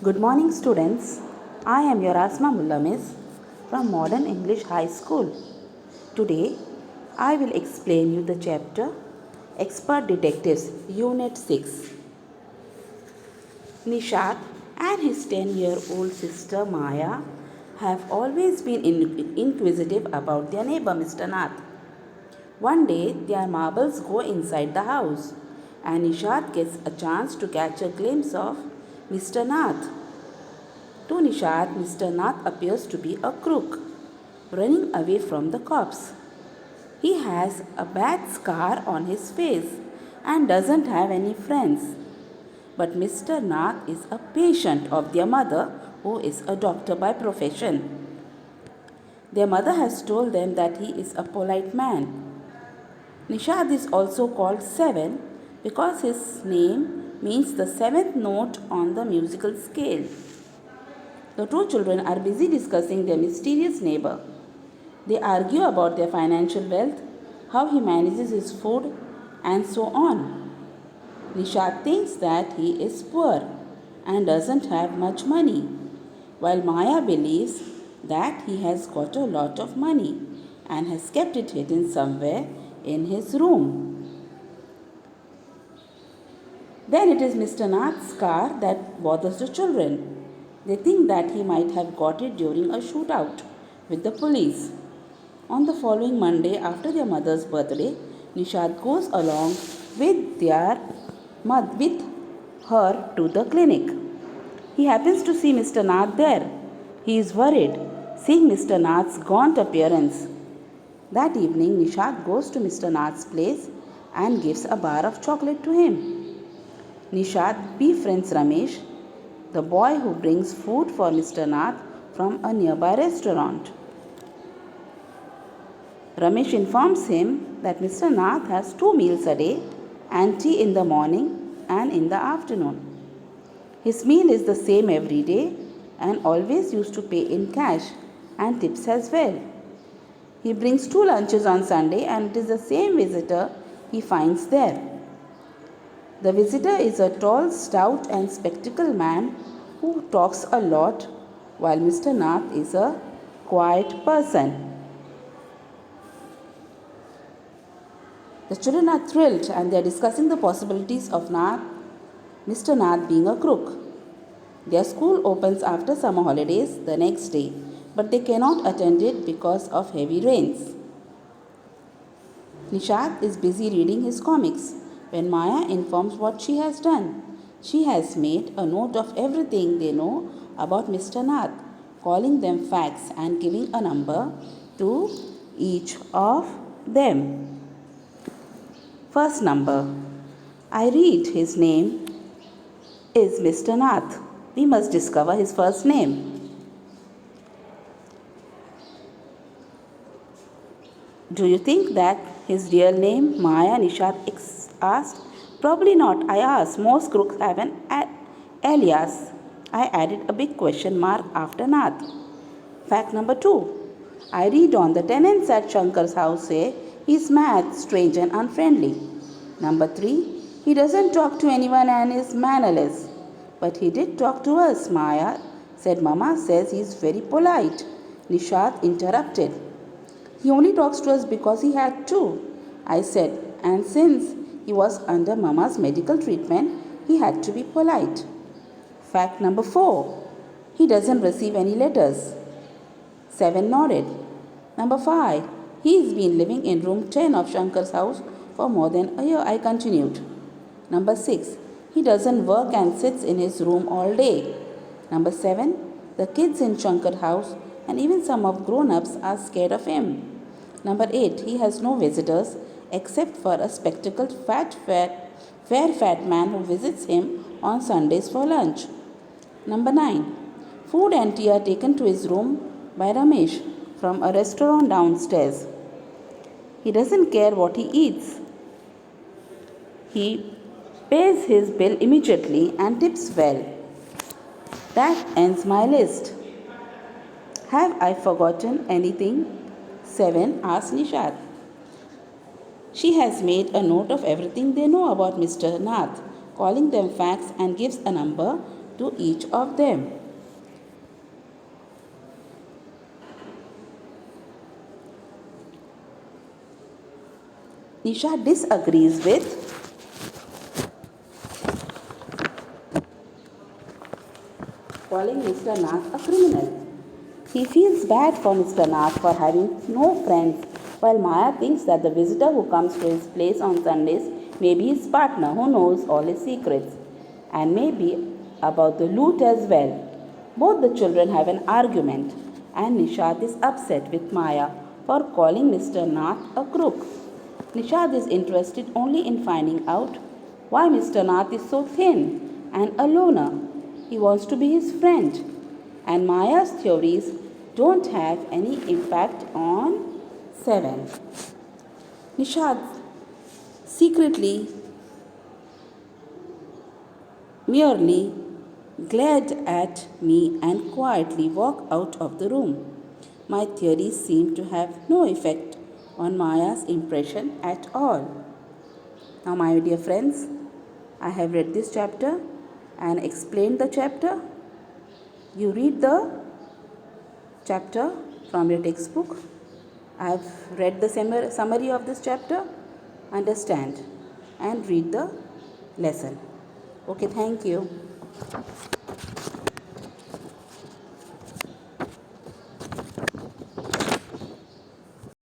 Good morning, students. I am your Asma Mulla Miss from Modern English High School. Today, I will explain you the chapter Expert Detectives, Unit-6. Nishat and his 10-year-old sister Maya have always been inquisitive about their neighbor Mr. Nath. One day, their marbles go inside the house, and Nishat gets a chance to catch a glimpse of Mr. Nath. To Nishat, Mr. Nath appears to be a crook, running away from the cops. He has a bad scar on his face and doesn't have any friends. But Mr. Nath is a patient of their mother, who is a doctor by profession. Their mother has told them that he is a polite man. Nishad is also called Seven because his name means the seventh note on the musical scale. The two children are busy discussing their mysterious neighbor. They argue about their financial wealth, how he manages his food, and so on. Nishad thinks that he is poor and doesn't have much money, while Maya believes that he has got a lot of money and has kept it hidden somewhere in his room. Then it is Mr. Nath's car that bothers the children. They think that he might have got it during a shootout with the police. On the following Monday, after their mother's birthday, Nishad goes along with with her to the clinic. He happens to see Mr. Nath there. He is worried, seeing Mr. Nath's gaunt appearance. That evening, Nishad goes to Mr. Nath's place and gives a bar of chocolate to him. Nishad befriends Ramesh, the boy who brings food for Mr. Nath from a nearby restaurant. Ramesh informs him that Mr. Nath has 2 meals a day and tea in the morning and in the afternoon. His meal is the same every day and always used to pay in cash and tips as well. He brings 2 lunches on Sunday and it is the same visitor he finds there. The visitor is a tall, stout and spectacled man who talks a lot, while Mr. Nath is a quiet person. The children are thrilled and they are discussing the possibilities of Mr. Nath being a crook. Their school opens after summer holidays the next day, but they cannot attend it because of heavy rains. Nishad is busy reading his comics when Maya informs what she has done. She has made a note of everything they know about Mr. Nath, calling them facts and giving a number to each of them. First number. I read his name is Mr. Nath. We must discover his first name. Do you think that his real name, Maya? Nishad asked. Probably not, I asked. Most crooks have an alias. I added a big question mark after Nath. Fact number 2. I read on the tenants at Shankar's house say he's mad, strange and unfriendly. Number 3. He doesn't talk to anyone and is mannerless. But he did talk to us, Maya said. Mama says he's very polite. Nishad interrupted. He only talks to us because he had to, I said, and since he was under Mama's medical treatment, he had to be polite. Fact number 4. He doesn't receive any letters. 7 nodded. Number 5. He's been living in room 10 of Shankar's house for more than a year, I continued. Number 6. He doesn't work and sits in his room all day. Number 7. The kids in Shankar's house and even some of grown-ups are scared of him. Number 8. He has no visitors except for a spectacled fat man who visits him on Sundays for lunch. Number 9. Food and tea are taken to his room by Ramesh from a restaurant downstairs. He doesn't care what he eats. He pays his bill immediately and tips well. That ends my list. Have I forgotten anything? 7 asked Nishad. She has made a note of everything they know about Mr. Nath, calling them facts and gives a number to each of them. Nisha disagrees with calling Mr. Nath a criminal. He feels bad for Mr. Nath for having no friends, while Maya thinks that the visitor who comes to his place on Sundays may be his partner who knows all his secrets, and maybe about the loot as well. Both the children have an argument, and Nishad is upset with Maya for calling Mr. Nath a crook. Nishad is interested only in finding out why Mr. Nath is so thin and a loner. He wants to be his friend. And Maya's theories don't have any impact on 7. Nishad secretly merely glared at me and quietly walked out of the room. My theories seem to have no effect on Maya's impression at all. Now, my dear friends, I have read this chapter and explained the chapter. You read the chapter from your textbook. I have read the summary of this chapter. Understand and read the lesson. Okay, thank you.